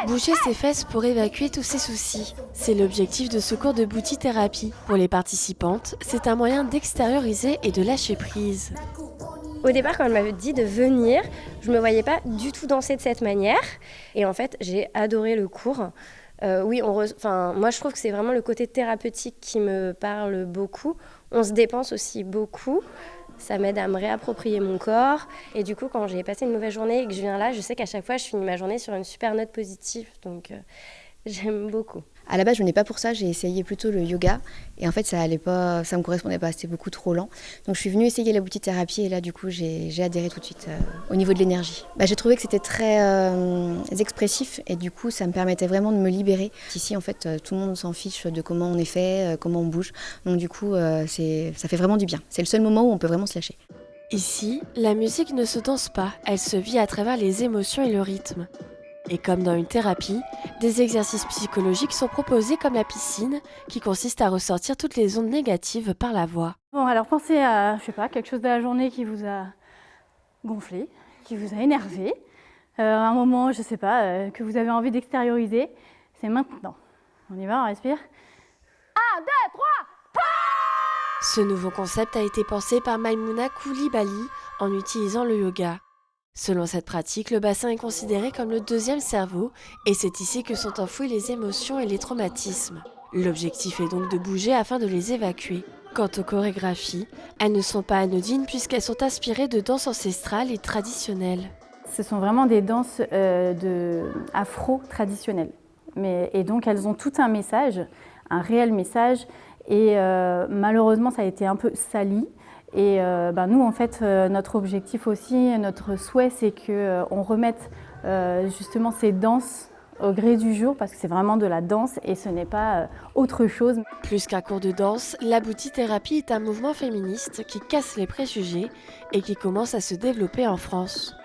Bouger ses fesses pour évacuer tous ses soucis. C'est l'objectif de ce cours de booty thérapie. Pour les participantes, c'est un moyen d'extérioriser et de lâcher prise. Au départ, quand elle m'avait dit de venir, je ne me voyais pas du tout danser de cette manière. Et en fait, j'ai adoré le cours. Oui, moi je trouve que c'est vraiment le côté thérapeutique qui me parle beaucoup. On se dépense aussi beaucoup. Ça m'aide à me réapproprier mon corps. Et du coup, quand j'ai passé une mauvaise journée et que je viens là, je sais qu'à chaque fois, je finis ma journée sur une super note positive. Donc, j'aime beaucoup. À la base, je venais pas pour ça, j'ai essayé plutôt le yoga. Et en fait, ça allait pas, ça me correspondait pas, c'était beaucoup trop lent. Donc, je suis venue essayer la boutique thérapie et là, du coup, j'ai adhéré tout de suite au niveau de l'énergie. J'ai trouvé que c'était très expressif et du coup, ça me permettait vraiment de me libérer. Ici, en fait, tout le monde s'en fiche de comment on est fait, comment on bouge. Donc, du coup, ça fait vraiment du bien. C'est le seul moment où on peut vraiment se lâcher. Ici, la musique ne se danse pas, elle se vit à travers les émotions et le rythme. Et comme dans une thérapie, des exercices psychologiques sont proposés comme la piscine, qui consiste à ressortir toutes les ondes négatives par la voix. Bon, alors pensez à, je sais pas, quelque chose de la journée qui vous a gonflé, qui vous a énervé, un moment, je sais pas, que vous avez envie d'extérioriser. C'est maintenant. On y va, on respire. 1, 2, 3. Ce nouveau concept a été pensé par Maimouna Koulibaly en utilisant le yoga. Selon cette pratique, le bassin est considéré comme le deuxième cerveau et c'est ici que sont enfouies les émotions et les traumatismes. L'objectif est donc de bouger afin de les évacuer. Quant aux chorégraphies, elles ne sont pas anodines puisqu'elles sont inspirées de danses ancestrales et traditionnelles. Ce sont vraiment des danses afro-traditionnelles. Et donc elles ont tout un message, un réel message. Et malheureusement, ça a été un peu sali. Et nous, en fait, notre objectif aussi, notre souhait, c'est qu'on remette justement ces danses au gré du jour, parce que c'est vraiment de la danse et ce n'est pas autre chose. Plus qu'un cours de danse, la booty thérapie est un mouvement féministe qui casse les préjugés et qui commence à se développer en France.